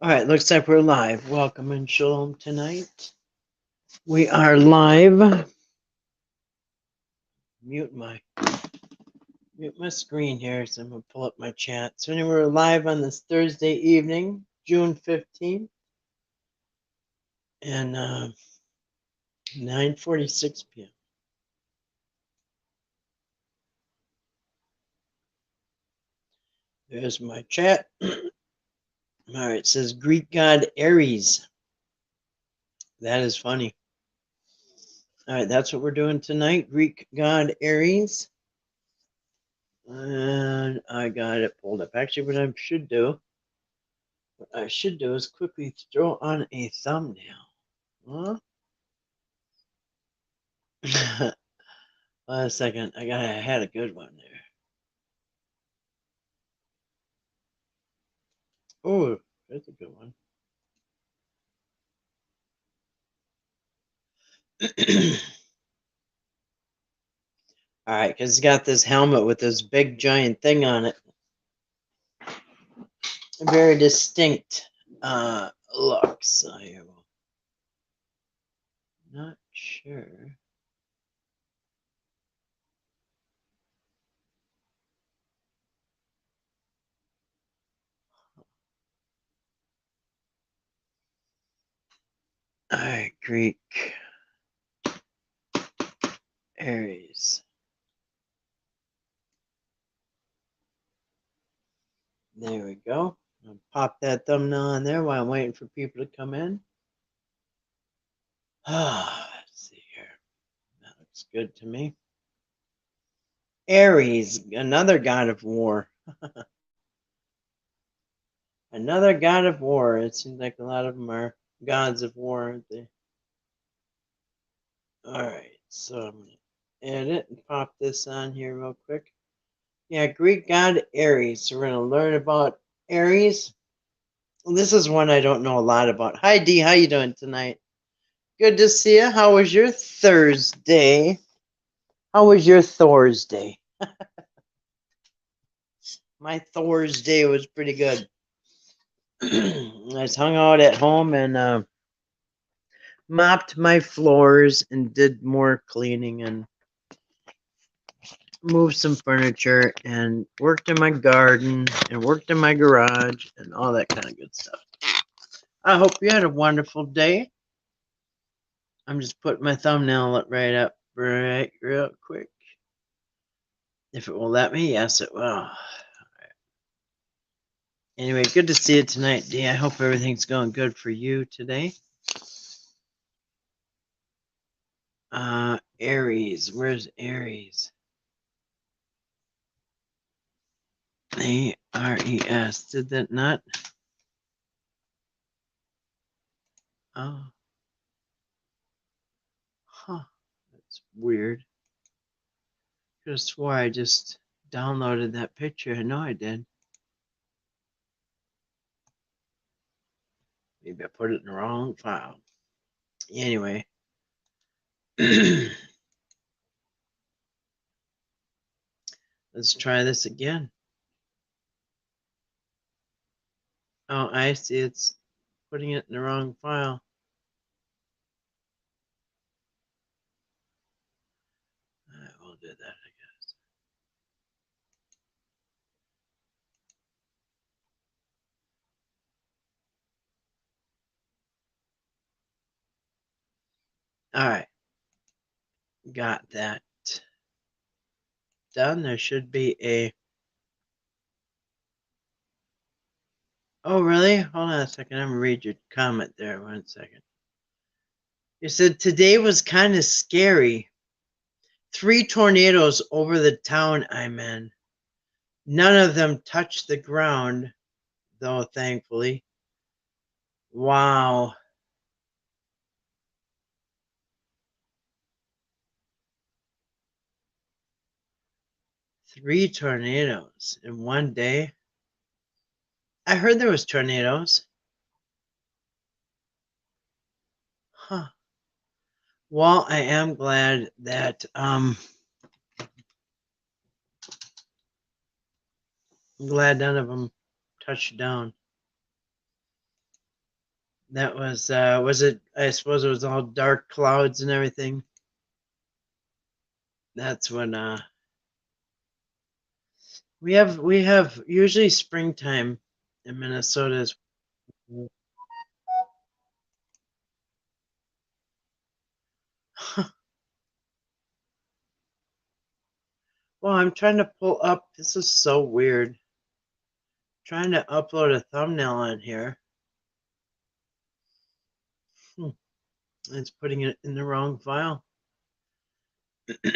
All right, looks like we're live. Welcome and shalom tonight. We are live. Mute my screen here, so I'm gonna pull up my chat. So anyway, we're live on this Thursday evening, June 15th, and 9:46 p.m. There's my chat. All right, it says Greek god Ares. That is funny. All right, that's what we're doing tonight. Greek god Ares. And I got it pulled up. Actually, what I should do is quickly throw on a thumbnail. Huh? A second. I had a good one there. Oh, that's a good one. All right, because it's got this helmet with this big giant thing on it. A very distinct look. So here, not sure. All right, Greek Aries. There we go. I'll pop that thumbnail on there while I'm waiting for people to come in. Let's see here. That looks good to me. Ares, another god of war. Another god of war. It seems like a lot of them are gods of war, aren't they? Alright, so I'm going to edit and pop this on here real quick. Yeah, Greek god Ares. So we're going to learn about Ares. This is one I don't know a lot about. Hi, Dee. How you doing tonight? Good to see you. How was your Thursday? How was your Thor's day? My Thor's day was pretty good. I just hung out at home and mopped my floors and did more cleaning and moved some furniture and worked in my garden and worked in my garage and all that kind of good stuff. I hope you had a wonderful day. I'm just putting my thumbnail right up right real quick. If it will let me, yes it will. Right. Anyway, good to see you tonight, Dee. I hope everything's going good for you today. Aries. Where's Aries? Ares. Did that not? Oh. Huh. That's weird. Could have swore I just downloaded that picture. I know I did. Maybe I put it in the wrong file. Anyway. Let's try this again. Oh, I see. It's putting it in the wrong file. Alright, we'll do that, I guess. Alright. Got that done. There should be a... Oh, really? Hold on a second. I'm going to read your comment there. 1 second. You said today was kind of scary. 3 tornadoes over the town I'm in. None of them touched the ground, though, thankfully. Wow. Three tornadoes in one day. I heard there was tornadoes. Huh. Well, I am glad that I'm glad none of them touched down. That was it? I suppose it was all dark clouds and everything. That's when we have usually springtime in Minnesota is. Well, I'm trying to pull up. This is so weird. Trying to upload a thumbnail on here. It's putting it in the wrong file. My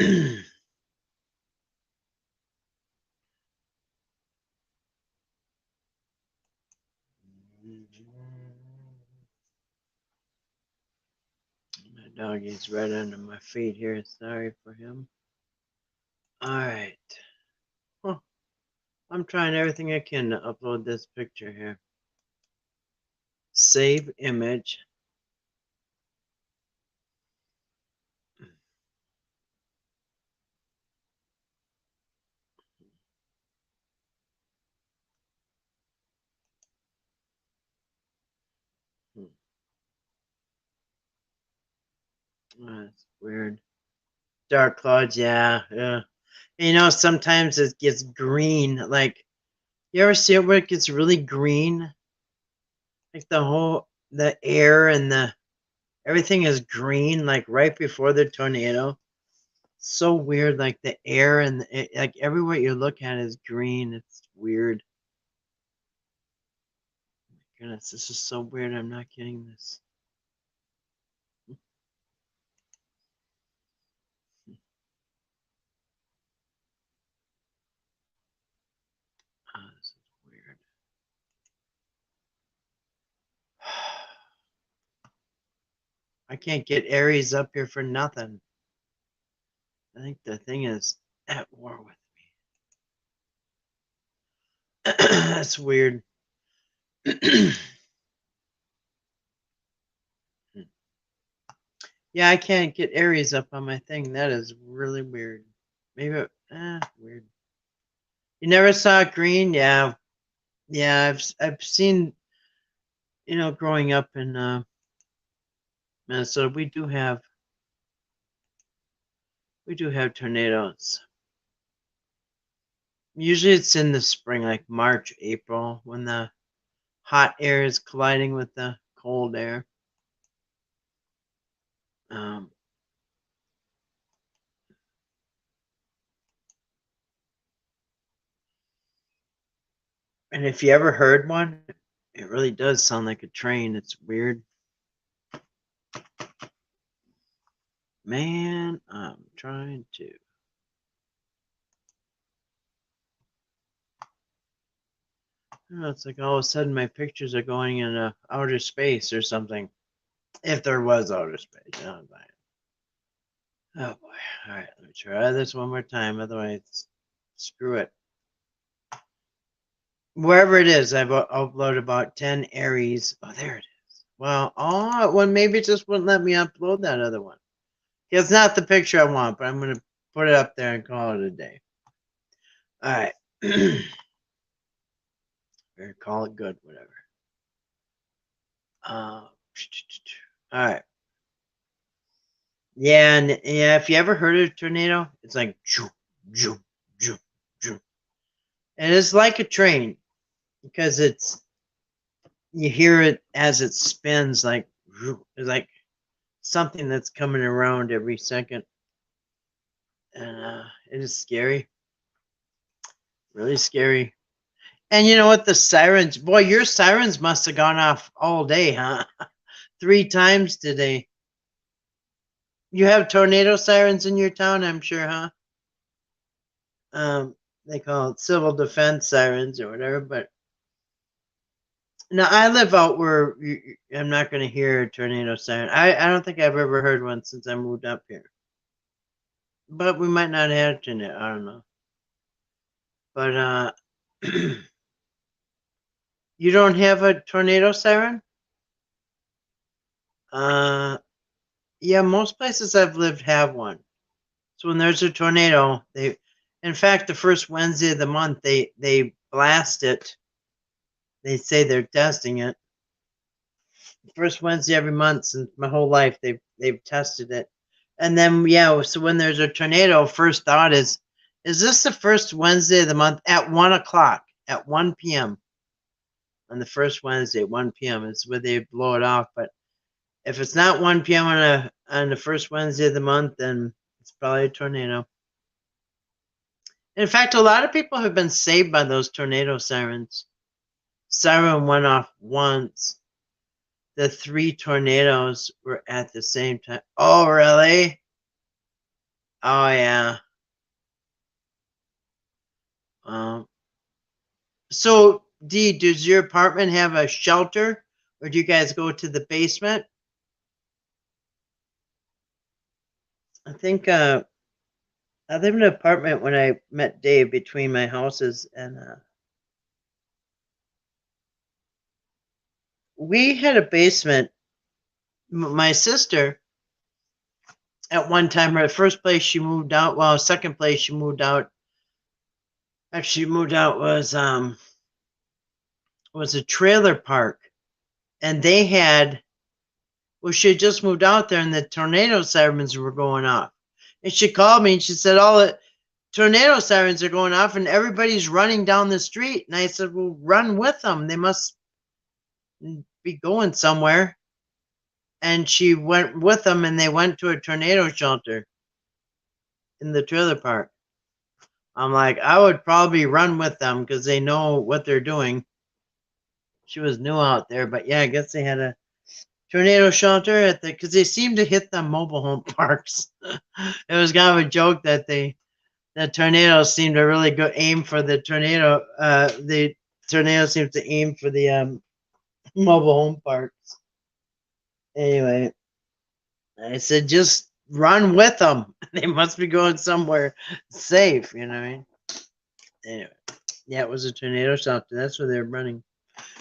doggy's right under my feet here. Sorry for him. All right. Huh. I'm trying everything I can to upload this picture here. Save image. That's weird. Dark clouds, yeah. You know, sometimes it gets green. Like, you ever see it where it gets really green? Like the air and everything is green, like right before the tornado. So weird, like the air and like everywhere you look at is green. It's weird. Oh my goodness, this is so weird. I'm not getting this. This is weird. I can't get Aries up here for nothing. I think the thing is at war with me. That's weird. Yeah, I can't get Aries up on my thing. That is really weird. Maybe weird. You never saw green? Yeah. Yeah, I've seen, growing up in Minnesota, we do have tornadoes. Usually it's in the spring, like March, April, when the hot air is colliding with the cold air. Um, and if you ever heard one, it really does sound like a train. It's weird. Man, I'm trying to. It's like all of a sudden my pictures are going into outer space or something. If there was outer space. Oh boy. All right, let me try this one more time. Otherwise, screw it. Wherever it is, I've uploaded about 10 Aries. Oh, there it is. Well, maybe it just wouldn't let me upload that other one. It's not the picture I want, but I'm going to put it up there and call it a day. All right. Or call it good, whatever. All right. Yeah, and yeah, if you ever heard of a tornado, it's like choo, choo, choo, choo. And it's like a train because you hear it as it spins like it's like something that's coming around every second. And it is scary. Really scary. And you know what? The sirens, boy, your sirens must have gone off all day, huh? 3 times today. You have tornado sirens in your town, I'm sure, huh? They call it civil defense sirens or whatever. But now I live out where I'm not going to hear a tornado siren. I don't think I've ever heard one since I moved up here. But we might not have it in it. I don't know. But you don't have a tornado siren? Yeah, most places I've lived have one. So when there's a tornado, in fact, the first Wednesday of the month, they blast it. They say they're testing it. First Wednesday every month since my whole life. They've tested it. And then yeah, so when there's a tornado, first thought is this the first Wednesday of the month at 1 o'clock at 1 p.m. on the first Wednesday at 1 p.m. is where they blow it off. But if it's not 1 p.m. on the first Wednesday of the month, then it's probably a tornado. In fact, a lot of people have been saved by those tornado sirens. Siren went off once. The 3 tornadoes were at the same time. Oh, really? Oh, yeah. So, Dee, does your apartment have a shelter, or do you guys go to the basement? I think I live in an apartment when I met Dave between my houses, and we had a basement. My sister, at one time, her first place she moved out, well, second place she moved out, actually moved out was a trailer park, and they had, well, she had just moved out there, and the tornado sirens were going off, and she called me and she said all the tornado sirens are going off and everybody's running down the street, and I said, well, run with them, they must be going somewhere. And she went with them, and they went to a tornado shelter in the trailer park. I'm like, I would probably run with them because they know what they're doing. She was new out there, but yeah, I guess they had a tornado shelter at the, because they seem to hit the mobile home parks. It was kind of a joke that the tornadoes seem to really go aim for the tornado. The tornado seems to aim for the mobile home parks. Anyway, I said, just run with them. They must be going somewhere safe, you know what I mean? Anyway, yeah, it was a tornado shelter. That's where they're running.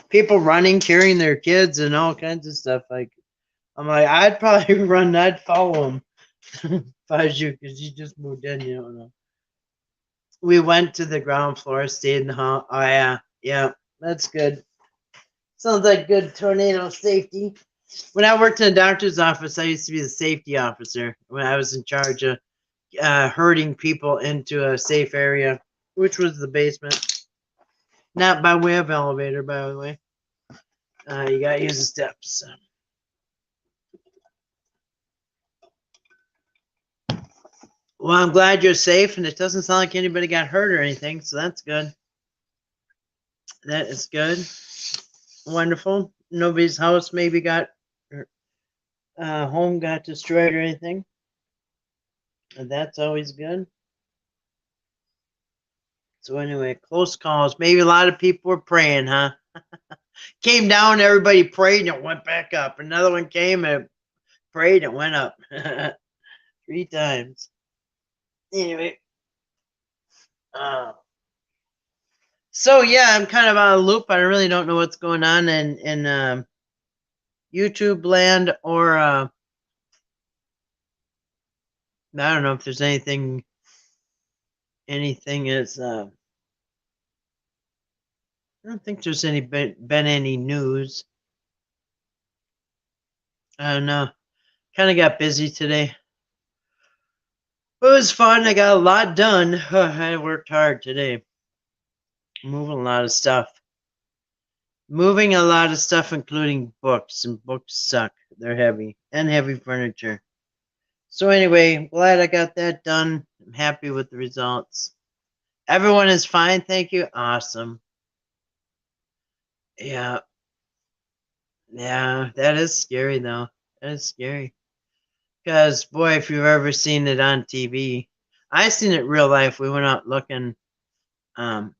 People running, carrying their kids, and all kinds of stuff. Like, I'm like, I'd probably run. I'd follow them if I was you, because you just moved in. You don't know. We went to the ground floor, stayed in the hall. Oh yeah, yeah, that's good. Sounds like good tornado safety. When I worked in a doctor's office, I used to be the safety officer when I was in charge of herding people into a safe area, which was the basement. Not by way of elevator, by the way. You gotta use the steps. Well, I'm glad you're safe, and it doesn't sound like anybody got hurt or anything, so that's good. That is good. Wonderful. Nobody's house maybe got, home got destroyed or anything. And that's always good. So anyway, close calls. Maybe a lot of people were praying, huh? Came down, everybody prayed, and it went back up. Another one came and prayed and went up 3 times. Anyway, so yeah, I'm kind of on a loop. I really don't know what's going on in YouTube land, or I don't know if there's anything is. I don't think there's been any news. I don't know. Kind of got busy today. It was fun. I got a lot done. I worked hard today. Moving a lot of stuff. Moving a lot of stuff, including books, and books suck. They're heavy, and heavy furniture. So anyway, I'm glad I got that done. I'm happy with the results. Everyone is fine, thank you. Awesome. Yeah. Yeah, that is scary though. That is scary. Because boy, if you've ever seen it on TV, I seen it real life. We went out looking. One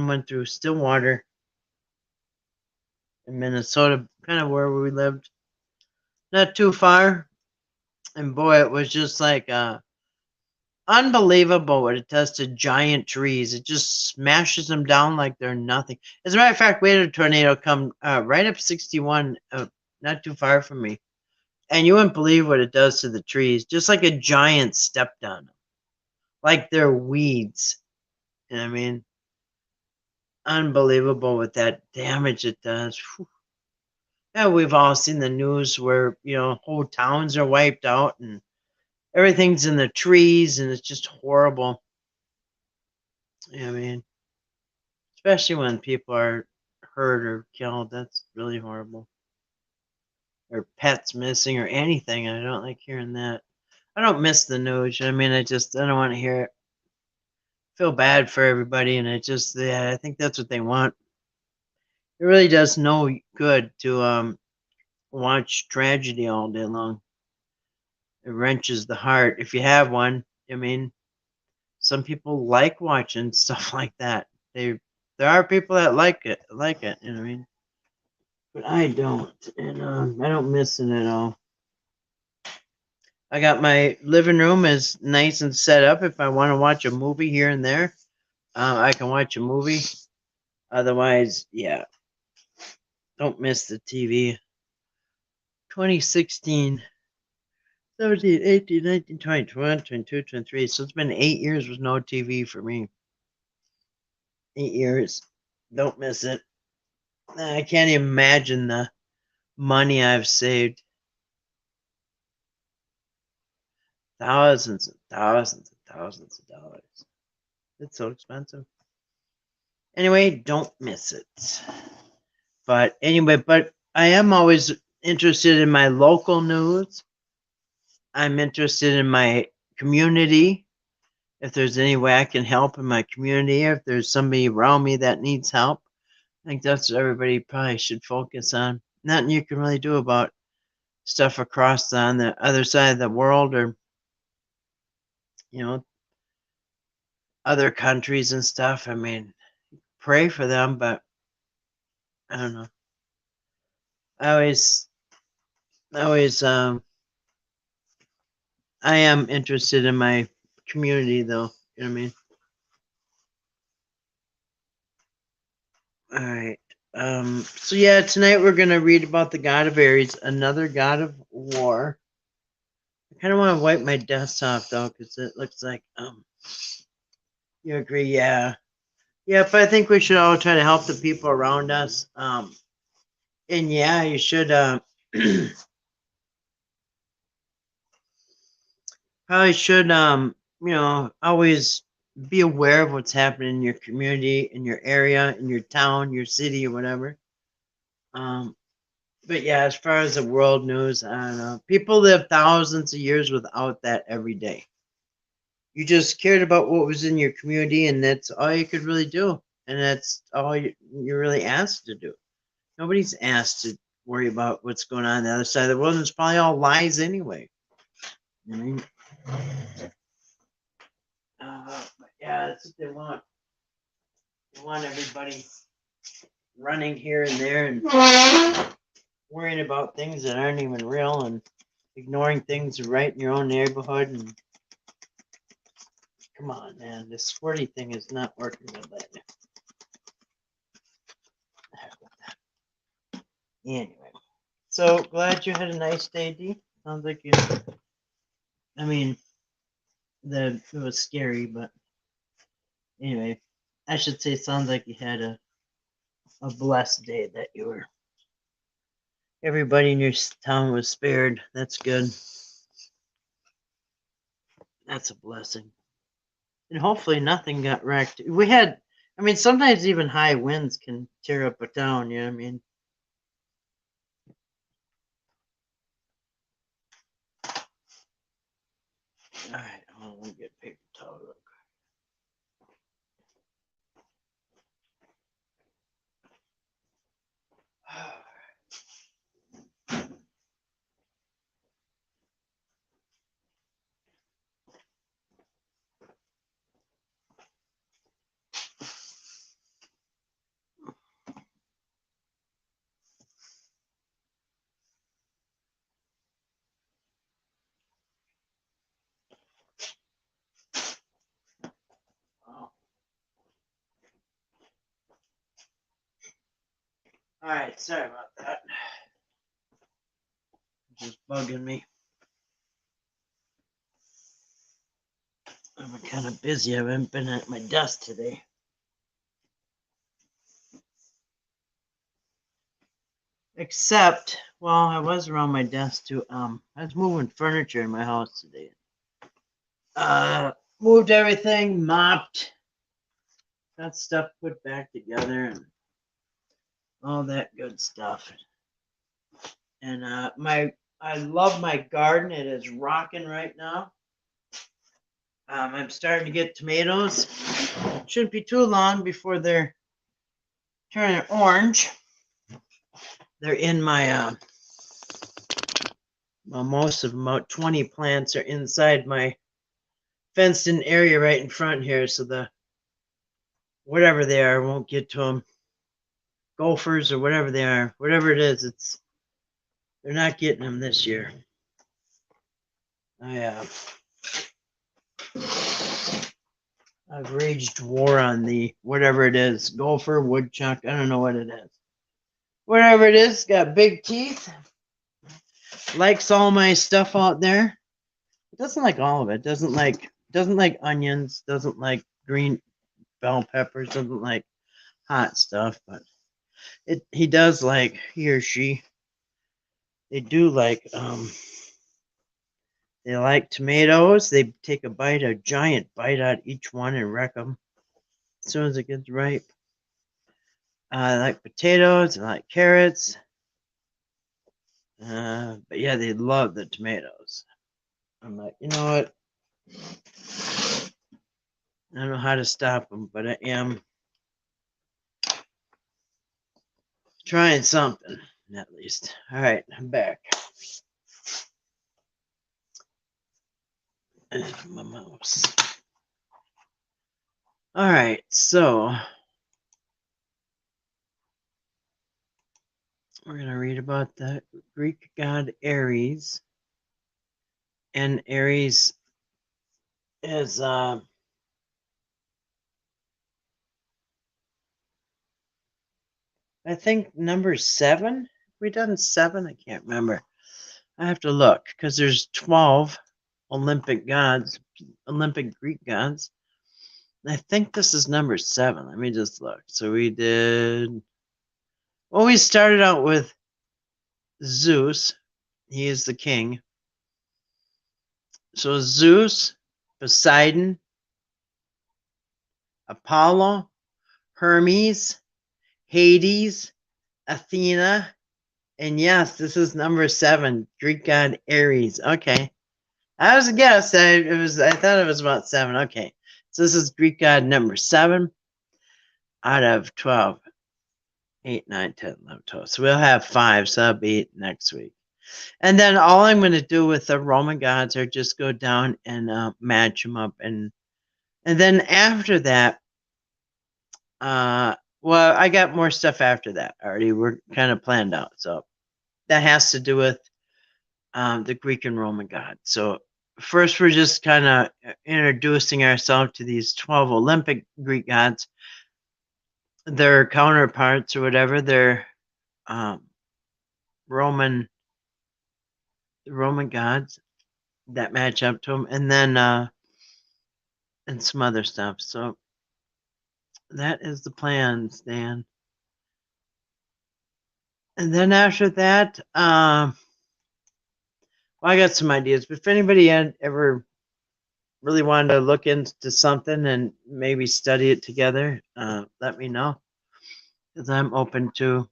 went through Stillwater in Minnesota, kind of where we lived, not too far. And boy, it was just like unbelievable what it does to giant trees. It just smashes them down like they're nothing. As a matter of fact, we had a tornado come right up 61, not too far from me. And you wouldn't believe what it does to the trees, just like a giant stepped on them, like they're weeds. You know what I mean? Unbelievable what that damage it does. Whew. Yeah, we've all seen the news where, whole towns are wiped out and everything's in the trees and it's just horrible. I mean, especially when people are hurt or killed, that's really horrible. Or pets missing or anything. I don't like hearing that. I don't miss the news. I mean, I don't want to hear it. Feel bad for everybody, and yeah, I think that's what they want. It really does no good to watch tragedy all day long. It wrenches the heart. If you have one, I mean, some people like watching stuff like that. There are people that like it. You know what I mean? But I don't, and I don't miss it at all. I got my living room is nice and set up. If I want to watch a movie here and there, I can watch a movie. Otherwise, yeah, don't miss the TV. 2016, 17, 18, 19, 20, 21, 22, 23. So it's been 8 years with no TV for me. 8 years. Don't miss it. I can't imagine the money I've saved. Thousands and thousands and thousands of dollars. It's so expensive. Anyway, don't miss it. But anyway, I am always interested in my local news. I'm interested in my community. If there's any way I can help in my community, or if there's somebody around me that needs help, I think that's what everybody probably should focus on. Nothing you can really do about stuff across on the other side of the world, or you know other countries and stuff. I mean, pray for them, but I don't know. I always, I am interested in my community, though. You know what I mean? All right. So yeah, tonight we're gonna read about the god of Aries, another god of war. I kind of want to wipe my desktop though, because it looks like you agree, yeah. Yeah, but I think we should all try to help the people around us. And yeah, you should probably should always be aware of what's happening in your community, in your area, in your town, your city, or whatever. Um, but yeah, as far as the world news, I don't know. People live thousands of years without that every day. You just cared about what was in your community, and that's all you could really do. And that's all you're really asked to do. Nobody's asked to worry about what's going on the other side of the world. And it's probably all lies anyway. I mean, but yeah, that's what they want. They want everybody running here and there and worrying about things that aren't even real and ignoring things right in your own neighborhood. And come on, man, this squirty thing is not working well lately. Anyway, so glad you had a nice day, D. Sounds like you. I mean, it was scary, but anyway, I should say, sounds like you had a blessed day. That you were. Everybody in your town was spared. That's good. That's a blessing. And hopefully nothing got wrecked. We had, I mean, sometimes even high winds can tear up a town. You know what I mean? All right, let me get paper towel. All right, sorry about that. Just bugging me. I've been kind of busy. I haven't been at my desk today. Except, well, I was around my desk too. I was moving furniture in my house today. Moved everything, mopped, got stuff put back together, and all that good stuff. And I love my garden. It is rocking right now. I'm starting to get tomatoes. Shouldn't be too long before they're turning orange. They're in my well, most of them, about 20 plants, are inside my fenced-in area right in front here, so the whatever they are won't get to them. Gophers or whatever they are, whatever it is, they're not getting them this year. I've waged war on the whatever it is, gopher, woodchuck, I don't know what it is. Whatever it is, got big teeth, likes all my stuff out there. It doesn't like all of it. Doesn't like onions, doesn't like green bell peppers, doesn't like hot stuff, but he does like, he or she, they do like they like tomatoes. They take a giant bite out each one and wreck them as soon as it gets ripe. I like potatoes. I like carrots. But yeah, they love the tomatoes. I'm like, you know what? I don't know how to stop them, but I am trying something, at least. All right, I'm back. My mouse. All right, so we're going to read about the Greek god Ares. And Ares is I think number 7. Have we done 7? I can't remember. I have to look because there's 12 Olympic Greek gods. I think this is number 7. Let me just look. So we started out with Zeus. He is the king. So Zeus, Poseidon, Apollo, Hermes, Hades, Athena, and yes, this is number 7, Greek god Ares. Okay. I was a guess. I thought it was about 7. Okay. So this is Greek god number 7 out of 12. 8, 9, 10, 11, 12. So we'll have 5, so that'll be next week. And then all I'm going to do with the Roman gods are just go down and match them up. And then after that, well, I got more stuff after that already. We're kind of planned out. So that has to do with the Greek and Roman gods. So first, we're just kind of introducing ourselves to these 12 Olympic Greek gods. Their counterparts or whatever, their Roman gods that match up to them, and then and some other stuff. So that is the plan, Stan. And then after that, well, I got some ideas. But if anybody had ever really wanted to look into something and maybe study it together, let me know, because I'm open to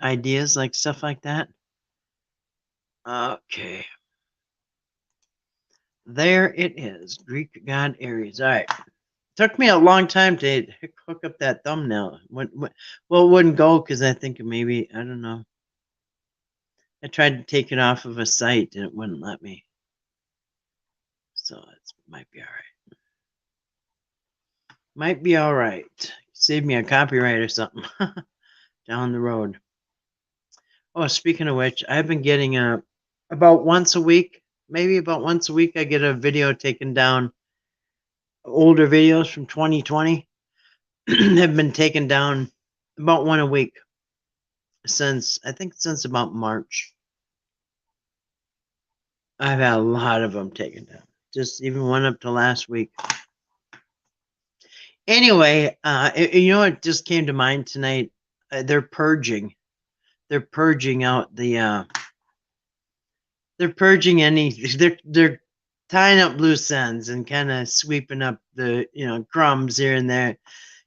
ideas like stuff like that. Okay. There it is, Greek god Ares. All right. Took me a long time to hook up that thumbnail. Well, it wouldn't go because I think maybe, I don't know. I tried to take it off of a site and it wouldn't let me. So it might be all right. Might be all right. Save me a copyright or something down the road. Oh, speaking of which, I've been getting about once a week, maybe about once a week, I get a video taken down. Older videos from 2020 have been taken down about one a week since about March. I've had a lot of them taken down. Just even one up to last week. Anyway, you know what just came to mind tonight? they're purging. They're purging out the. They're purging any. They're tying up loose ends and kind of sweeping up the crumbs here and there, in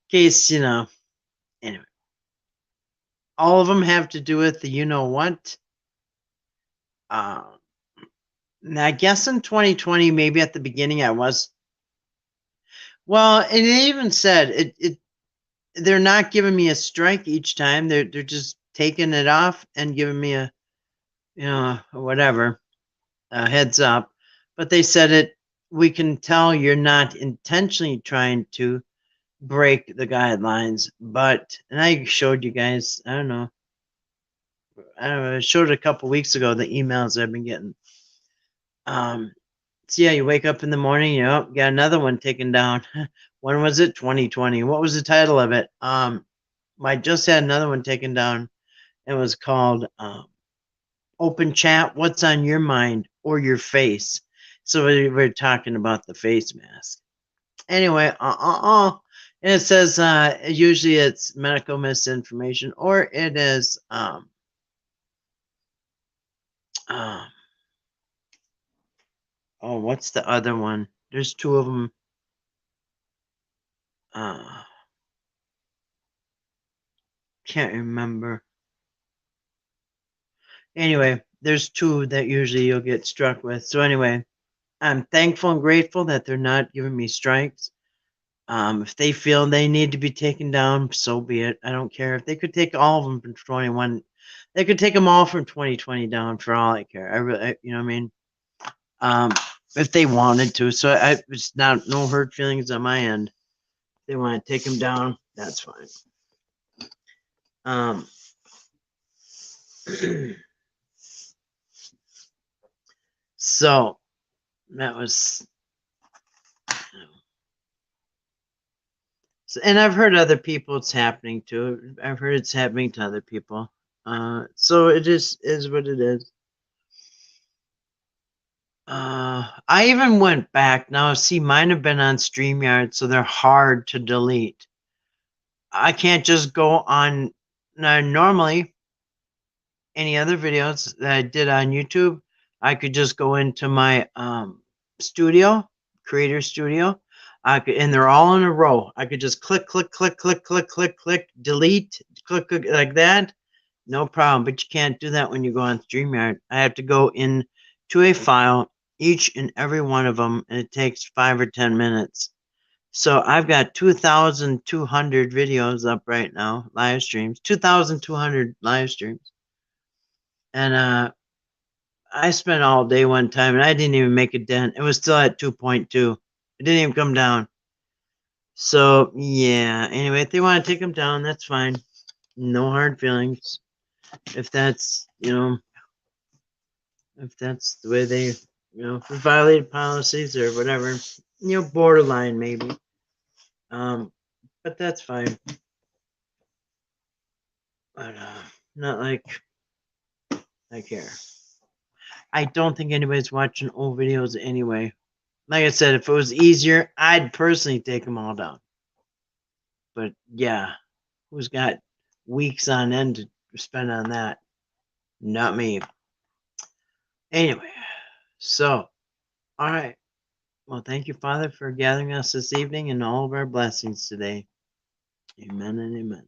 case Anyway, all of them have to do with the what. I guess in 2020, maybe at the beginning, I was. Well, and it even said it. They're not giving me a strike each time. They're just taking it off and giving me a whatever heads up. But they said it. We can tell you're not intentionally trying to break the guidelines, and I showed you guys. I don't know. I showed it a couple weeks ago. The emails I've been getting. So yeah, you wake up in the morning, got another one taken down. When was it? 2020. What was the title of it? I just had another one taken down. It was called Open Chat, What's on Your Mind or Your Face? So we're talking about the face mask. Anyway, and it says usually it's medical misinformation or it is what's the other one? There's two of them. Can't remember. Anyway, there's two that usually you'll get struck with. So anyway, I'm thankful and grateful that they're not giving me strikes. If they feel they need to be taken down, so be it. I don't care. If they could take all of them from 21, they could take them all from 2020 down for all I care. I really, you know what I mean? If they wanted to. So it's not no hurt feelings on my end. If they want to take them down, that's fine. So that was, and I've heard other people it's happening to. I've heard it's happening to other people. So it is what it is. I even went back. Now, see, mine have been on StreamYard, so they're hard to delete. I can't just go on. Now, normally, any other videos that I did on YouTube, I could just go into my studio, Creator Studio. And they're all in a row. I could just click, click, click, click, click, click, click, delete, click, click like that. No problem. But you can't do that when you go on StreamYard. I have to go in to a file, each and every one of them, and it takes 5 or 10 minutes. So I've got 2,200 videos up right now, live streams, 2,200 live streams. And I spent all day one time, and I didn't even make a dent. It was still at 2.2. It didn't even come down. So, yeah. Anyway, if they want to take them down, that's fine. No hard feelings. If that's, if that's the way they, if they violated policies or whatever, borderline maybe. But that's fine. But not like I care. I don't think anybody's watching old videos anyway. Like I said, if it was easier, I'd personally take them all down. But yeah, who's got weeks on end to spend on that? Not me. Anyway, so, all right. Well, thank you, Father, for gathering us this evening and all of our blessings today. Amen and amen.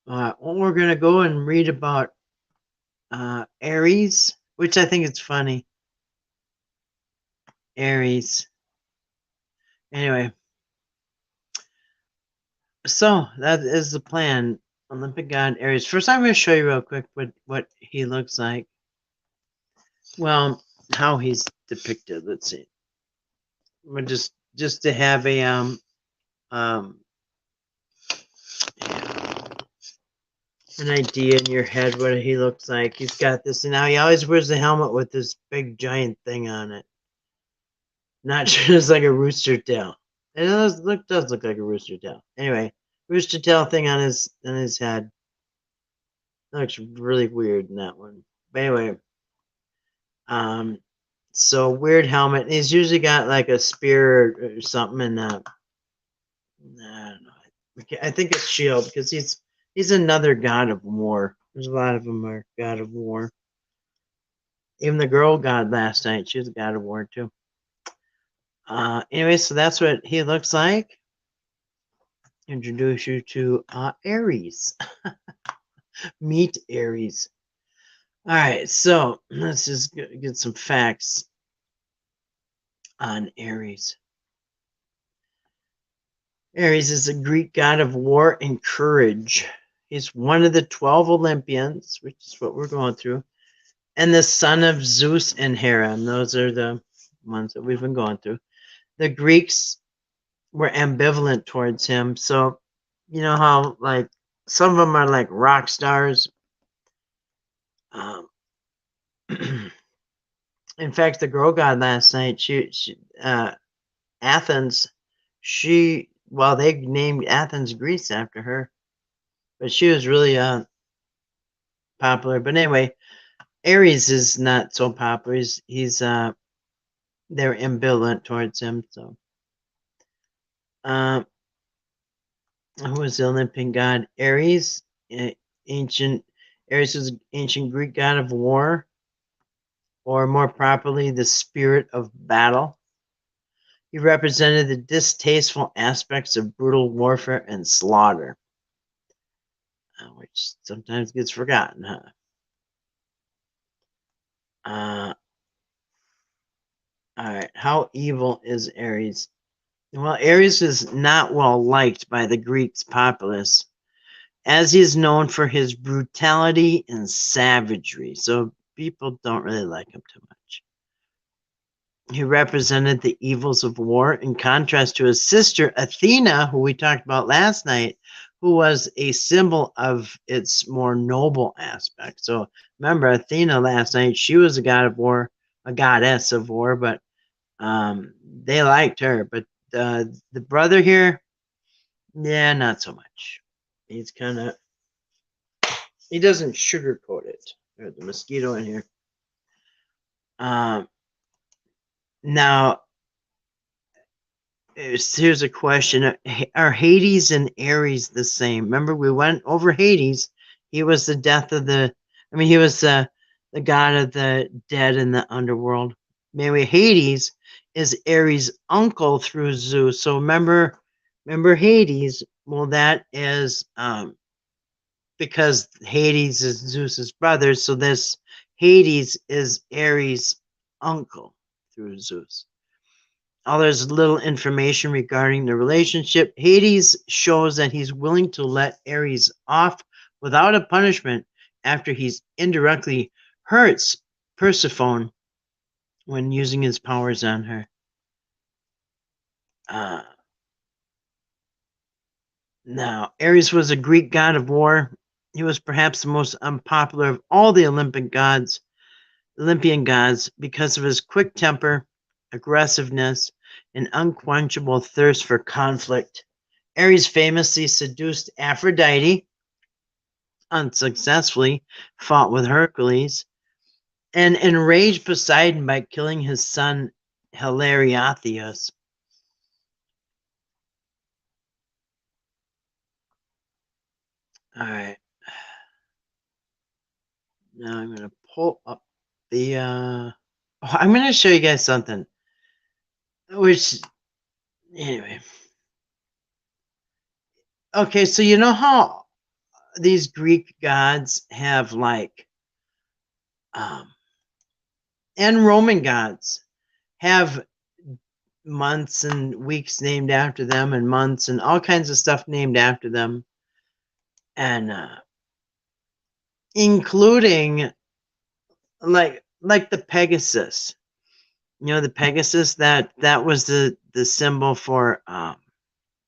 Well, we're going to go and read about Aries, which I think is funny. Aries. Anyway, so that is the plan. Olympic God Aries. First, I'm going to show you real quick what he looks like. Well, how he's depicted. Let's see. We're just to have a an idea in your head what he looks like. He's got this, and now he always wears the helmet with this big giant thing on it. Not just like a rooster tail. It does look like a rooster tail. Anyway, rooster tail thing on his head. That looks really weird in that one. But anyway, so weird helmet. He's usually got like a spear or something, and I don't know. I think it's shield because he's another god of war. There's a lot of them are god of war. Even the girl god last night, she was a god of war too. Anyway, so that's what he looks like. Introduce you to Aries. Meet Aries. All right, so let's just get some facts on Aries. Aries is a Greek god of war and courage. He's one of the 12 Olympians, which is what we're going through, and the son of Zeus and Hera. And those are the ones that we've been going through. The Greeks were ambivalent towards him. So, you know how, like, some of them are like rock stars. In fact, the girl god last night, she Athens, well, they named Athens, Greece after her, but she was really popular. But anyway, Aries is not so popular. He's they're ambivalent towards him. So, who was the Olympian god? Aries, ancient Aries was ancient Greek god of war, or more properly, the spirit of battle. He represented the distasteful aspects of brutal warfare and slaughter, which sometimes gets forgotten, huh? All right, how evil is Aries? Well, Aries is not well liked by the Greek populace, as he is known for his brutality and savagery. So people don't really like him too much. He represented the evils of war in contrast to his sister Athena, who we talked about last night, who was a symbol of its more noble aspect. So remember Athena last night, she was a god of war, a goddess of war, but they liked her. But the brother here, yeah, not so much. He's kind of, he doesn't sugarcoat it. There's a mosquito in here. Now, here's a question. Are Hades and Ares the same? Remember, we went over Hades. He was the death of he was the god of the dead in the underworld. Maybe Hades is Ares' uncle through Zeus. So remember Hades? Well, that is because Hades is Zeus's brother. So this Hades is Ares' uncle through Zeus. There's little information regarding the relationship. Hades shows that he's willing to let Ares off without a punishment after he's indirectly hurts Persephone when using his powers on her. Now, Ares was a Greek god of war. He was perhaps the most unpopular of all the Olympian gods because of his quick temper, aggressiveness, and unquenchable thirst for conflict. Ares famously seduced Aphrodite, unsuccessfully fought with Hercules, and enraged Poseidon by killing his son Hilariatheus. All right. Now I'm going to pull up the... I'm going to show you guys something. Which, anyway. Okay, so you know how these Greek gods have like... and Roman gods have months and weeks named after them, and months and all kinds of stuff named after them, and including like the Pegasus. You know, the Pegasus, that was the symbol for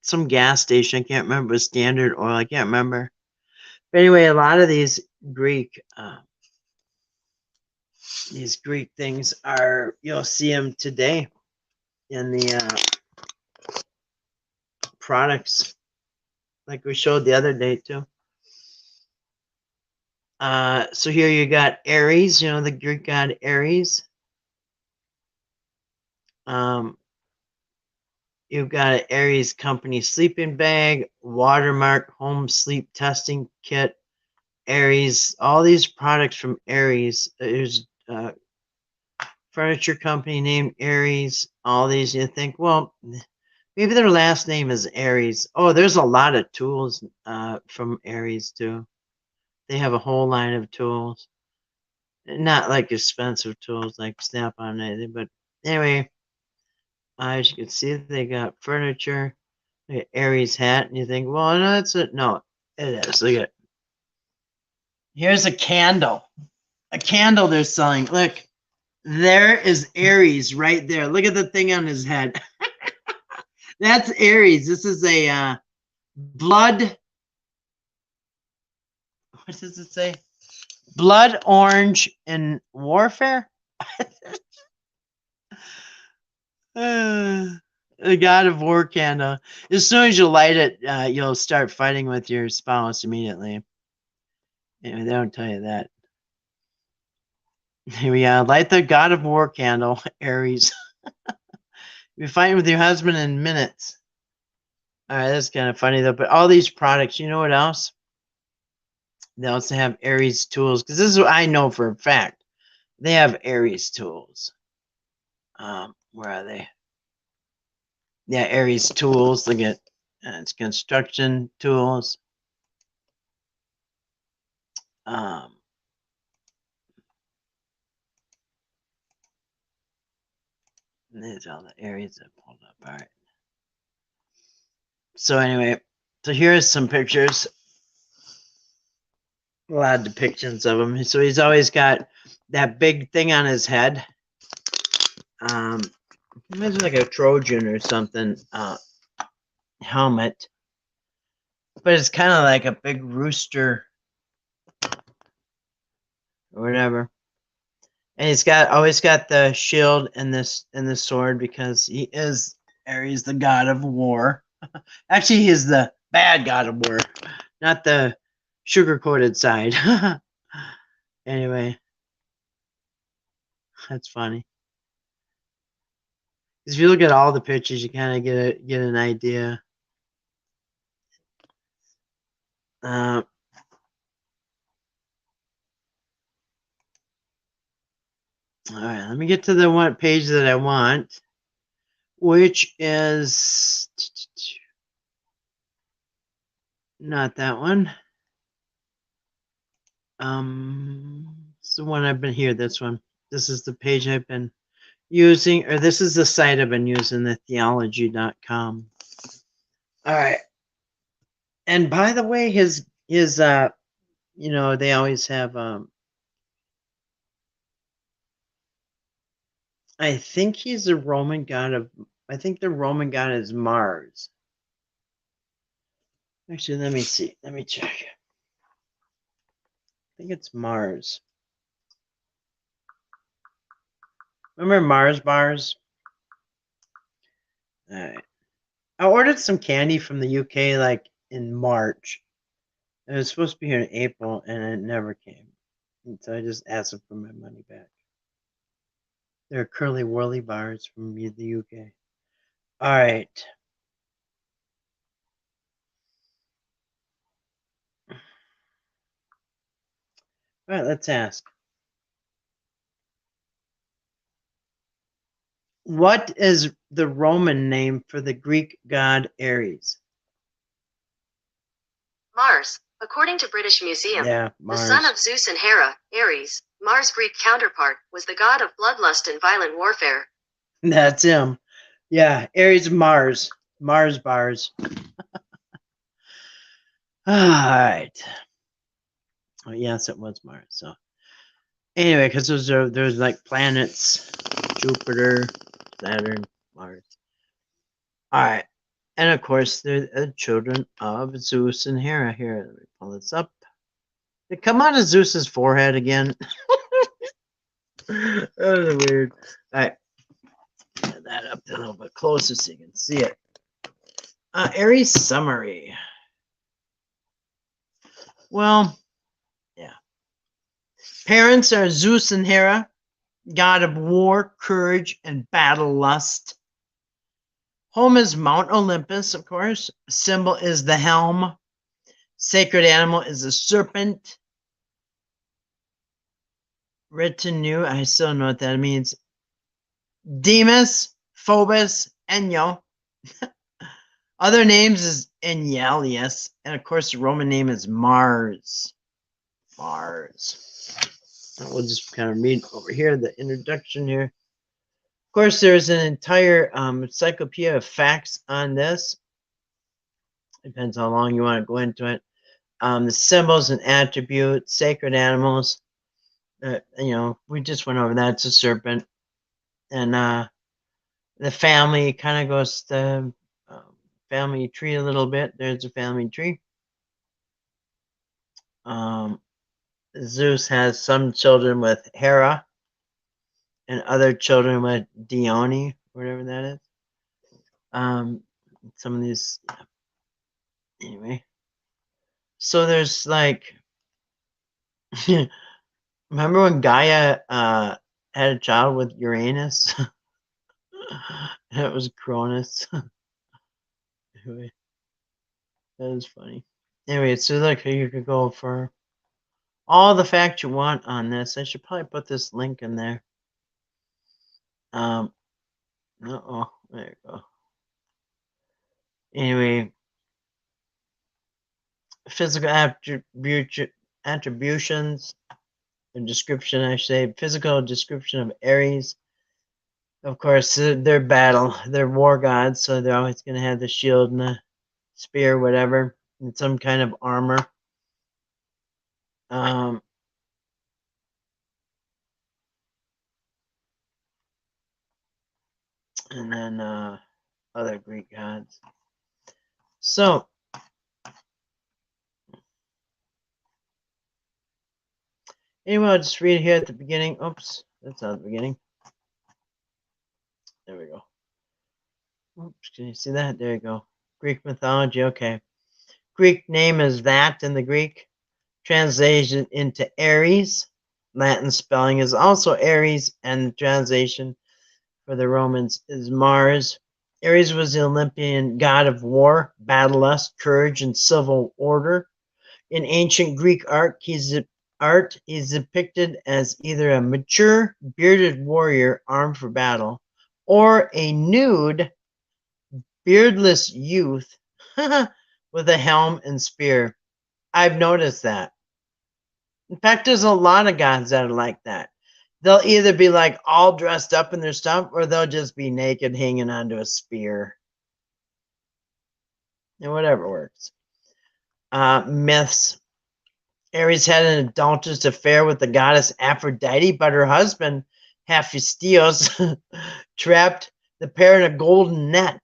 some gas station. I can't remember, it was Standard Oil. I can't remember. But anyway, a lot of these Greek things are, you'll see them today in the products, like we showed the other day too. So here you got Ares, you know, the Greek god Ares. You You've got an Aries company sleeping bag, Watermark home sleep testing kit, Aries, all these products from Aries. There's furniture company named Aries. All these, you think, well, maybe their last name is Aries. Oh, there's a lot of tools from Aries too. They have a whole line of tools. Not like expensive tools like Snap-on or anything, but anyway, as you can see, they got furniture, they got Aries hat, and you think, well, no, that's it. No, it is. Look at it. Here's a candle. A candle they're selling. Look, there is Aries right there. Look at the thing on his head. That's Aries. This is a blood. What does it say? Blood orange in warfare. The God of War candle. As soon as you light it, you'll start fighting with your spouse immediately. Anyway, they don't tell you that. Here we go. Light the God of War candle, Aries. You'll be fighting with your husband in minutes. All right, that's kind of funny though. But all these products, you know what else? They also have Aries tools, because this is what I know for a fact. They have Aries tools. Where are they? Yeah, Aries tools. Look at it's construction tools. There's all the areas I pulled up. All right. So anyway, so here's some pictures. A lot of depictions of him. So he's always got that big thing on his head. Imagine like a Trojan or something helmet. But it's kind of like a big rooster or whatever. And he's always got the shield and the sword, because he is Aries, the god of war. Actually, he is the bad god of war, not the sugar-coated side. Anyway, that's funny. Because if you look at all the pictures, you kind of get an idea. All right, let me get to the one page that I want, which is not that one. It's the one I've been here. This one. This is the page I've been using, or this is the site I've been using, the theology.com. All right. And by the way, his you know, they always have I think he's a Roman god of, I think the Roman god is Mars. Actually, let me see. Let me check. I think it's Mars. Remember Mars bars? All right. I ordered some candy from the UK like in March. It was supposed to be here in April, and it never came. And so I just asked them for my money back. They're Curly Whirly bars from the UK. All right. All right, let's ask. What is the Roman name for the Greek god Ares? Mars. According to British Museum, Yeah, Mars. The son of Zeus and Hera, Ares, Mars' Greek counterpart, was the god of bloodlust and violent warfare. That's him. Yeah, Ares Mars. Mars bars. All right. Oh, yes, it was Mars. So anyway, because there's like planets, Jupiter, Saturn, Mars. All right. And of course, they're the children of Zeus and Hera. Here, let me pull this up. They come out of Zeus's forehead again. That was weird. All right. Get that up a little bit closer so you can see it. Aries summary. Well, yeah. Parents are Zeus and Hera, god of war, courage, and battle lust. Home is Mount Olympus, of course. Symbol is the helm. Sacred animal is a serpent. Retinue, I still don't know what that means. Demas, Phobos, Enyo. Other names is Enyalius. And of course, the Roman name is Mars. Mars. And we'll just kind of read over here the introduction here. Of course, there's an entire encyclopedia of facts on this. Depends how long you want to go into it. The symbols and attributes, sacred animals. We just went over that. It's a serpent. And the family kind of goes to family tree a little bit. There's a family tree. Zeus has some children with Hera and other children with Dione, whatever that is. Some of these, anyway. So there's like, remember when Gaia had a child with Uranus? And it was Cronus. Anyway, that was funny. Anyway, so look, you could go for all the facts you want on this. I should probably put this link in there. There you go. Anyway, physical attributions, and description, I say, physical description of Ares. Of course, they're war gods, so they're always going to have the shield and the spear, whatever, and some kind of armor. And then other Greek gods. So, anyway, I'll just read here at the beginning. Oops, that's not the beginning. There we go. Oops, can you see that? There you go. Greek mythology, okay. Greek name is that in the Greek. Translation into Ares. Latin spelling is also Ares, and the translation for the Romans is Mars. Ares was the Olympian god of war, battle lust, courage, and civil order. In ancient Greek art, he's depicted as either a mature, bearded warrior armed for battle, or a nude, beardless youth with a helm and spear. I've noticed that. In fact, there's a lot of gods that are like that. They'll either be like all dressed up in their stuff, or they'll just be naked hanging onto a spear. And whatever works. Myths. Ares had an adulterous affair with the goddess Aphrodite, but her husband, Hephaestus, trapped the pair in a golden net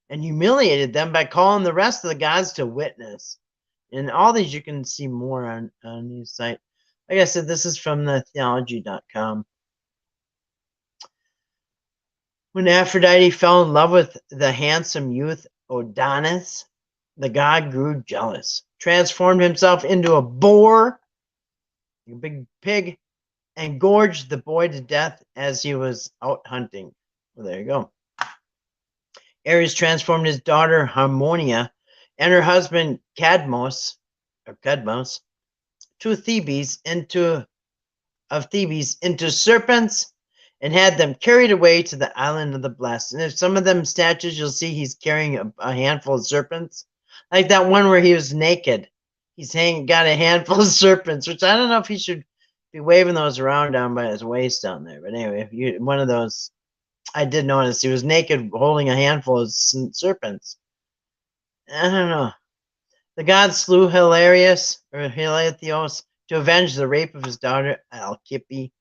and humiliated them by calling the rest of the gods to witness. And all these you can see more on these sites. Like I said, this is from the theology.com. When Aphrodite fell in love with the handsome youth Odanis, the god grew jealous, transformed himself into a boar, a big pig, and gorged the boy to death as he was out hunting. Well, there you go. Ares transformed his daughter Harmonia and her husband Cadmos to Thebes into serpents and had them carried away to the island of the blessed. And if some of them statues, you'll see he's carrying a handful of serpents, like that one where he was naked. He's got a handful of serpents, which I don't know if he should be waving those around down by his waist down there. But anyway, one of those, I did notice he was naked holding a handful of serpents. I don't know. The god slew Hilarius to avenge the rape of his daughter Alcippe.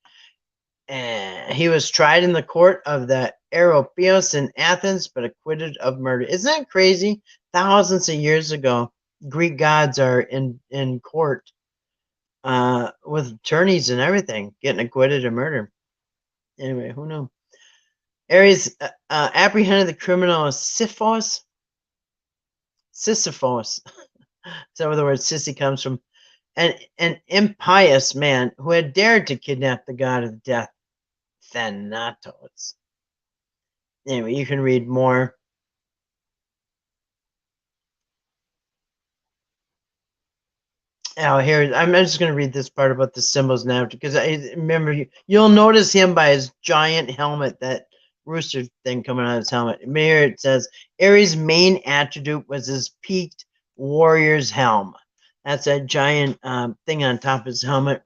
And he was tried in the court of the Areopagus in Athens, but acquitted of murder. Isn't that crazy? Thousands of years ago, Greek gods are in court with attorneys and everything, getting acquitted of murder. Anyway, who knew? Ares apprehended the criminal Sisyphus. Is that where the word sissy comes from? An impious man who had dared to kidnap the god of death, Thanatos. Anyway, you can read more Now here, I'm just going to read this part about the symbols now because I remember you'll notice him by his giant helmet, that rooster thing coming out of his helmet. Here it says Ares' main attribute was his peaked warrior's helm. That's that giant thing on top of his helmet.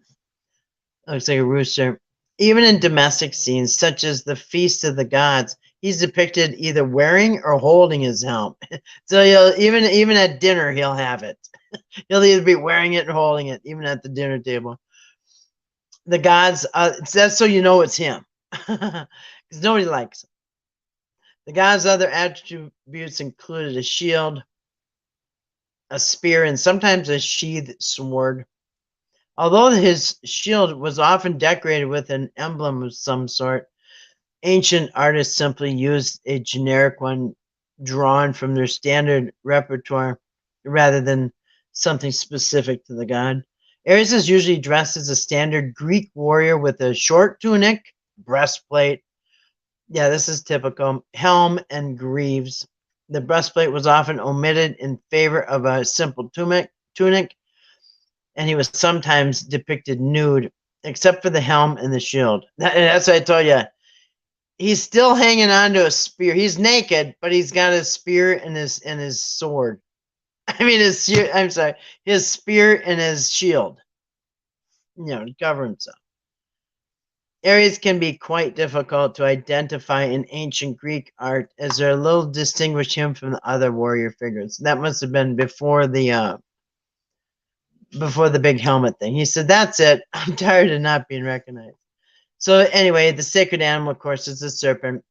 Looks like a rooster. Even in domestic scenes such as the Feast of the Gods, he's depicted either wearing or holding his helm. So even at dinner he'll have it. He'll either be wearing it or holding it, even at the dinner table. The gods, that's so you know it's him, because nobody likes him. The gods' other attributes included a shield, a spear, and sometimes a sheathed sword. Although his shield was often decorated with an emblem of some sort, ancient artists simply used a generic one drawn from their standard repertoire rather than something specific to the god. Ares is usually dressed as a standard Greek warrior with a short tunic, breastplate. Yeah, this is typical. Helm and greaves. The breastplate was often omitted in favor of a simple tunic, and he was sometimes depicted nude, except for the helm and the shield. That's what I told you. He's still hanging on to a spear. He's naked, but he's got his spear and his sword. I mean, his spear and his shield. To cover himself. Ares can be quite difficult to identify in ancient Greek art, as they're a little distinguish him from the other warrior figures. That must have been before the big helmet thing. He said, "That's it. I'm tired of not being recognized." So anyway, the sacred animal, of course, is the serpent.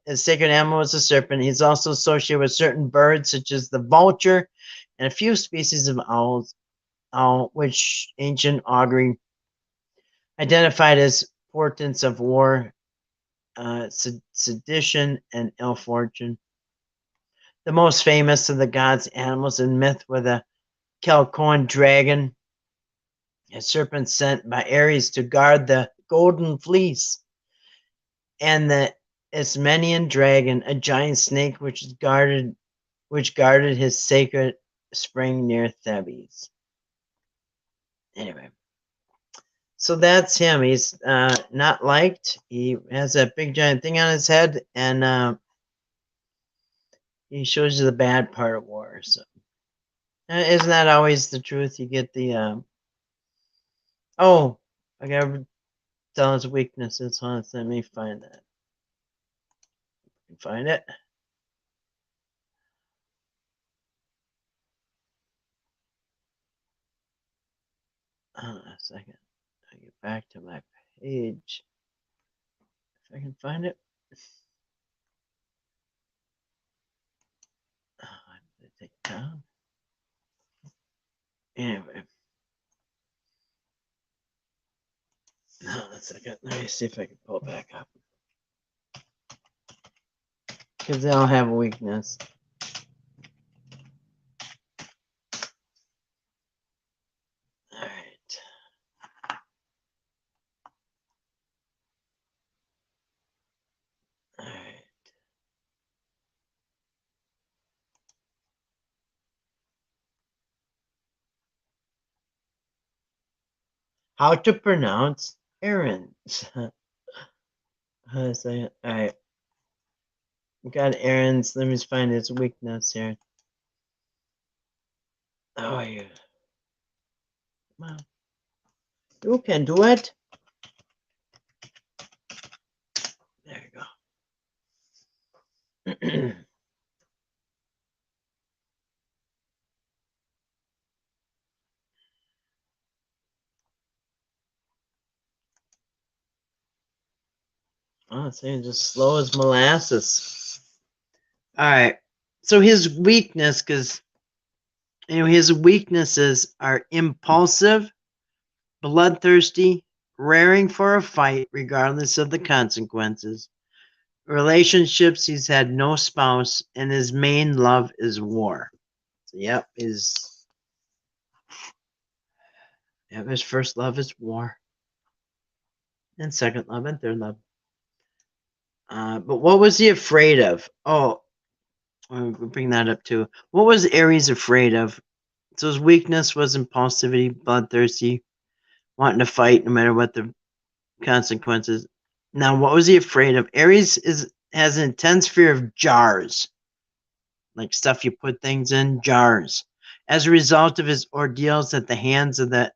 A sacred animal is a serpent. He's also associated with certain birds, such as the vulture and a few species of owls, which ancient augury identified as portents of war, sedition, and ill fortune. The most famous of the gods' animals in myth were the Chalcodon dragon, a serpent sent by Ares to guard the golden fleece, and the Ismenian dragon, a giant snake which guarded his sacred spring near Thebes. Anyway, so that's him. He's not liked. He has that big giant thing on his head, and he shows you the bad part of war. So isn't that always the truth? You get the oh, I gotta tell his weaknesses. Hold on, let me find that. Find it. Hold on a second. I get back to my page. If I can find it. Did it take down? Anyway. Hold on a second. Let me see if I can pull it back up. Because they all have a weakness. Alright. Alright. How to pronounce errands. Alright. We got errands. Let me find his weakness here. Oh, yeah. Come on. You can do it. There you go. Oh, it's just slow as molasses. All right. So his weakness, because his weaknesses are impulsive, bloodthirsty, raring for a fight regardless of the consequences. Relationships, he's had no spouse, and his main love is war. So, yep, his first love is war, and second love and third love. But what was he afraid of? Oh, we'll bring that up too. What was Ares afraid of? So his weakness was impulsivity, bloodthirsty, wanting to fight no matter what the consequences. Now, what was he afraid of? Aries has an intense fear of jars, like stuff you put things in, jars, as a result of his ordeals at the hands of the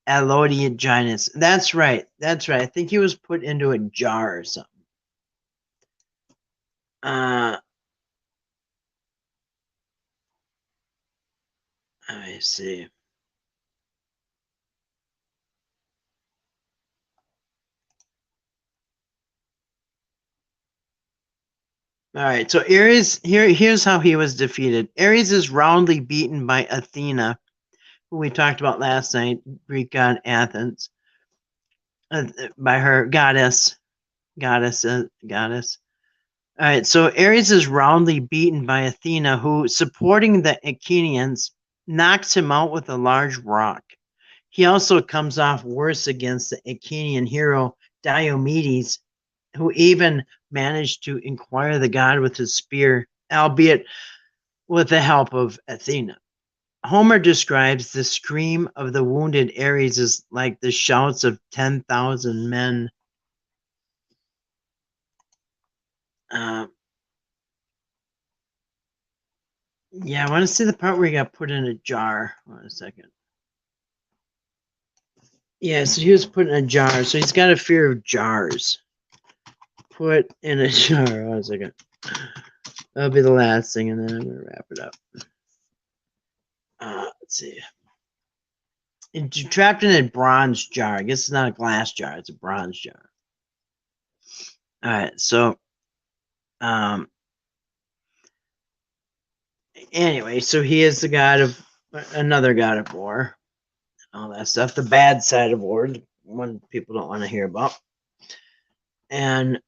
Alodia Giants. That's right. That's right. I think he was put into a jar or something. Let me see. All right, so Ares, here's how he was defeated. Ares is roundly beaten by Athena, who we talked about last night, Greek god Athens, by her goddess. All right, so Ares is roundly beaten by Athena, who, supporting the Achaeans, knocks him out with a large rock. He also comes off worse against the Achaean hero Diomedes, who even managed to inquire the god with his spear, albeit with the help of Athena. Homer describes the scream of the wounded Ares as like the shouts of 10,000 men. Yeah, I want to see the part where he got put in a jar. Hold on a second. Yeah, so he was put in a jar. So he's got a fear of jars. Put in a jar. Hold on a second. That'll be the last thing, and then I'm going to wrap it up. Let's see. Trapped in a bronze jar. I guess it's not a glass jar. It's a bronze jar. All right, so anyway, so he is the god of another god of war, all that stuff. The bad side of war, one people don't want to hear about. And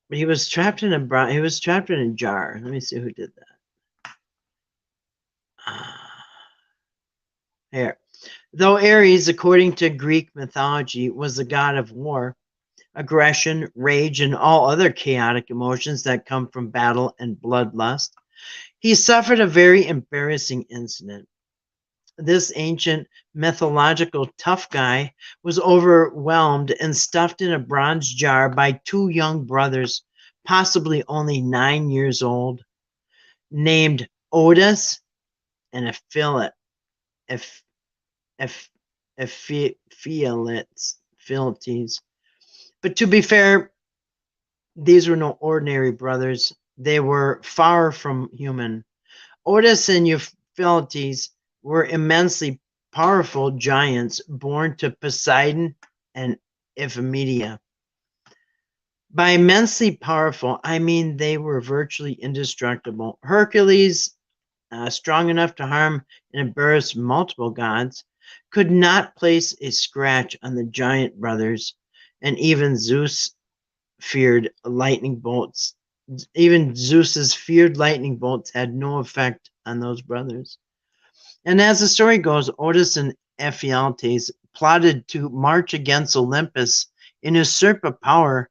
he was trapped in a he was trapped in a jar. Let me see who did that. Here, though Ares, according to Greek mythology, was the god of war, aggression, rage, and all other chaotic emotions that come from battle and bloodlust, he suffered a very embarrassing incident. This ancient mythological tough guy was overwhelmed and stuffed in a bronze jar by two young brothers, possibly only 9 years old, named Otis and Philtes. But to be fair, these were no ordinary brothers. They were far from human. Otis and Euphrates were immensely powerful giants born to Poseidon and Ephemedia. By immensely powerful, I mean they were virtually indestructible. Hercules, strong enough to harm and embarrass multiple gods, could not place a scratch on the giant brothers, and even Zeus feared lightning bolts. Even Zeus's feared lightning bolts had no effect on those brothers. And as the story goes, Otis and Ephialtes plotted to march against Olympus and usurp power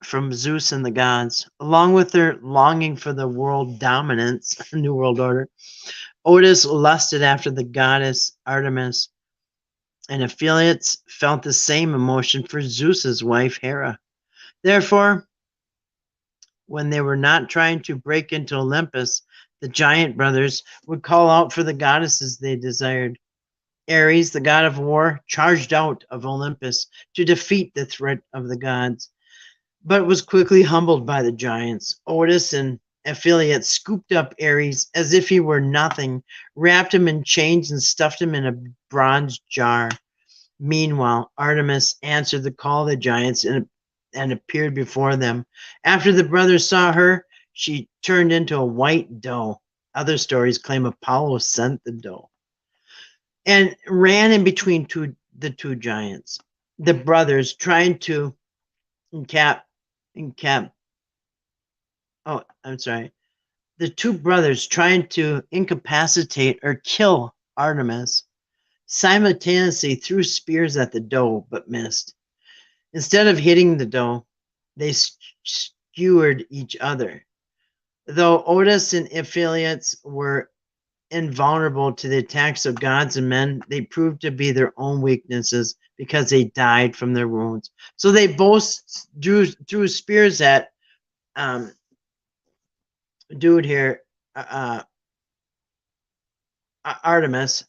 from Zeus and the gods. Along with their longing for the world dominance, New World Order, Otis lusted after the goddess Artemis, and Ephialtes felt the same emotion for Zeus's wife Hera. Therefore, when they were not trying to break into Olympus, the giant brothers would call out for the goddesses they desired. Ares, the god of war, charged out of Olympus to defeat the threat of the gods, but was quickly humbled by the giants. Otis and Ephialtes scooped up Ares as if he were nothing, wrapped him in chains, and stuffed him in a bronze jar. Meanwhile, Artemis answered the call of the giants and appeared before them. After the brothers saw her, she turned into a white doe. Other stories claim Apollo sent the doe and ran in between the two giants. The brothers trying to the two brothers trying to incapacitate or kill Artemis simultaneously threw spears at the doe but missed. Instead of hitting the doe, they skewered each other. Though Otis and affiliates were invulnerable to the attacks of gods and men, they proved to be their own weaknesses because they died from their wounds. So they both threw spears at dude here, Artemis,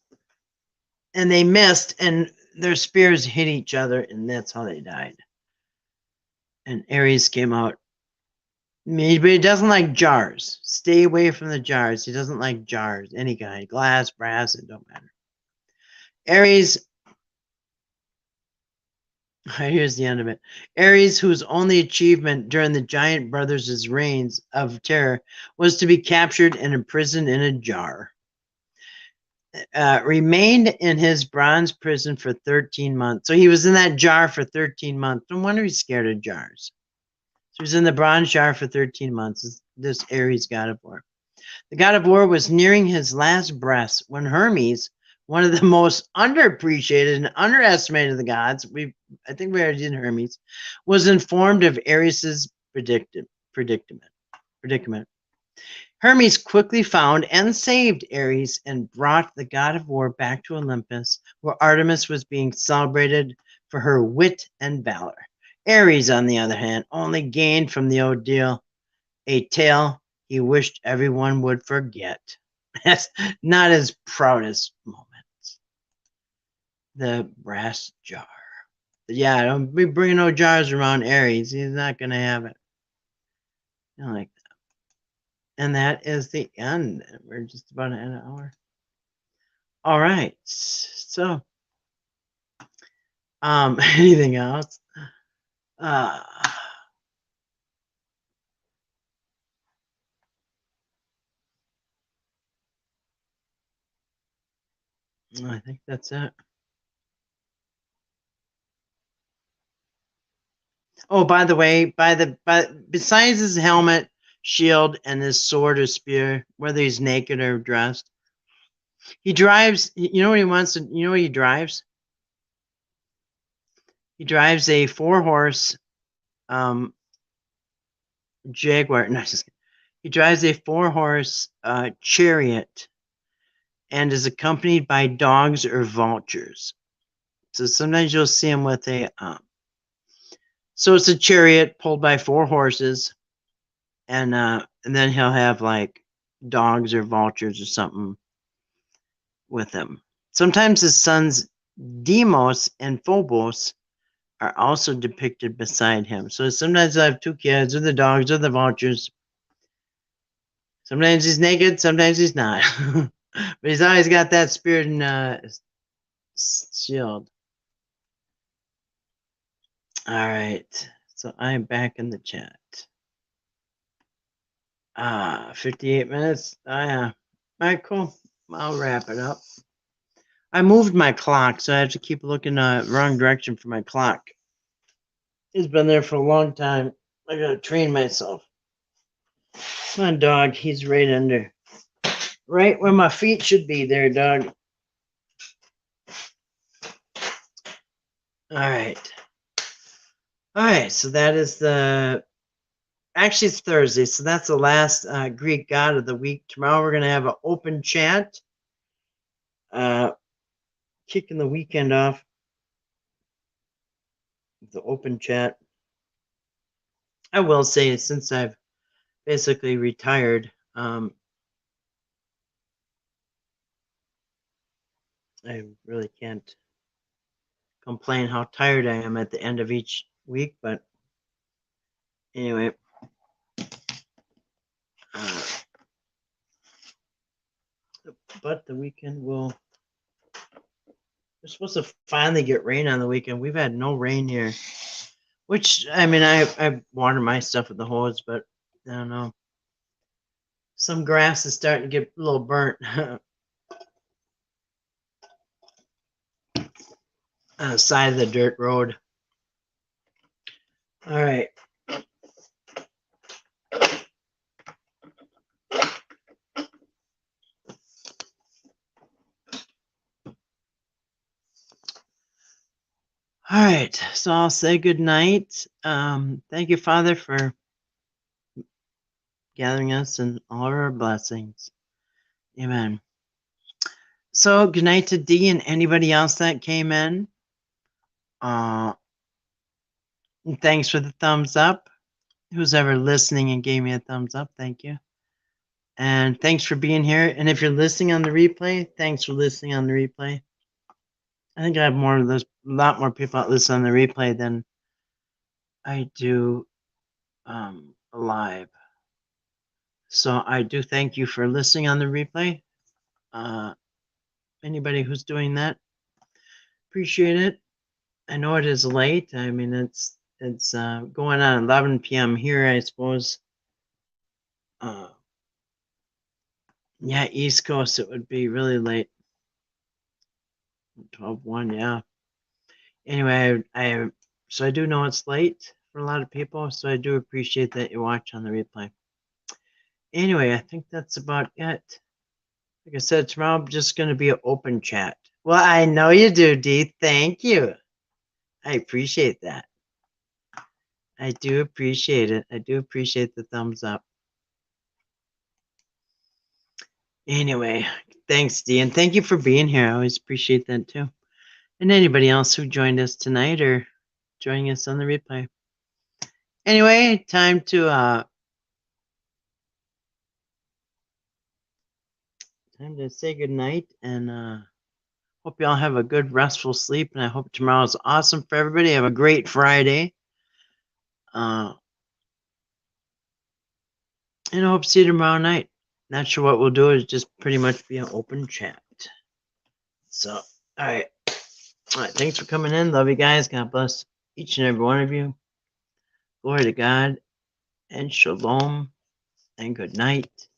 and they missed, and their spears hit each other, and that's how they died. And Ares came out. But he doesn't like jars. Stay away from the jars. He doesn't like jars, any kind, glass, brass, it don't matter. Ares, here's the end of it. Ares, whose only achievement during the giant brothers' reigns of terror was to be captured and imprisoned in a jar, remained in his bronze prison for 13 months. So he was in that jar for 13 months. No wonder he's scared of jars. So he's in the bronze jar for 13 months. This Ares god of war. The god of war was nearing his last breaths when Hermes, one of the most underappreciated and underestimated of the gods, I think we already did Hermes, was informed of Ares's predicament. Hermes quickly found and saved Ares and brought the god of war back to Olympus, where Artemis was being celebrated for her wit and valor. Ares, on the other hand, only gained from the ordeal a tale he wished everyone would forget. That's not his proudest moments. The brass jar. Yeah, don't be bringing no jars around Ares. He's not going to have it. I like that. And that is the end. We're just about to end an hour. All right. So, anything else? I think that's it. Oh, by the way, besides his helmet, shield, and his sword or spear, whether he's naked or dressed, he drives. You know what he wants to? You know what he drives? He drives a 4-horse Jaguar. No, just kidding. He drives a 4-horse chariot and is accompanied by dogs or vultures. So sometimes you'll see him with a. So it's a chariot pulled by 4 horses, and then he'll have like dogs or vultures or something with him. Sometimes his sons Deimos and Phobos are also depicted beside him. So sometimes I have 2 kids, or the dogs, or the vultures. Sometimes he's naked, sometimes he's not. But he's always got that spirit and shield. All right. So I'm back in the chat. 58 minutes. Yeah. All right, cool. I'll wrap it up. I moved my clock, so I have to keep looking wrong direction for my clock. It's been there for a long time. I gotta train myself. Come on, dog. He's right under. Right where my feet should be there, dog. All right. All right, so that is actually it's Thursday, so that's the last Greek god of the week. Tomorrow we're going to have an open chat, kicking the weekend off. The open chat. I will say, since I've basically retired, I really can't complain how tired I am at the end of each week, but anyway. But the weekend will. We're supposed to finally get rain on the weekend. We've had no rain here, which I mean, I water my stuff with the hose, but I don't know. Some grass is starting to get a little burnt on the side of the dirt road. All right. All right, so I'll say good night. Thank you, Father, for gathering us in all of our blessings. Amen. So good night to Dee and anybody else that came in. And thanks for the thumbs up. Who's ever listening and gave me a thumbs up, thank you. And thanks for being here. And if you're listening on the replay, thanks for listening on the replay. I think I have a lot more people that listen on the replay than I do live. So I do thank you for listening on the replay. Anybody who's doing that, appreciate it. I know it is late. I mean, it's going on 11 p.m. here, I suppose. Yeah, East Coast, it would be really late. 12:01, yeah. Anyway, so I do know it's late for a lot of people, so I do appreciate that you watch on the replay. Anyway, I think that's about it. Like I said, tomorrow I'm just going to be an open chat. Well, I know you do, Dee. Thank you. I appreciate that. I do appreciate it. I do appreciate the thumbs up. Anyway, thanks, Dee, and thank you for being here. I always appreciate that too. And anybody else who joined us tonight or joining us on the replay. Anyway, time to say goodnight, and hope you all have a good restful sleep, and I hope tomorrow's awesome for everybody. Have a great Friday. And I hope to see you tomorrow night. Not sure what we'll do, is just pretty much be an open chat. So, all right. All right, thanks for coming in. Love you guys. God bless each and every one of you. Glory to God, and shalom, and good night.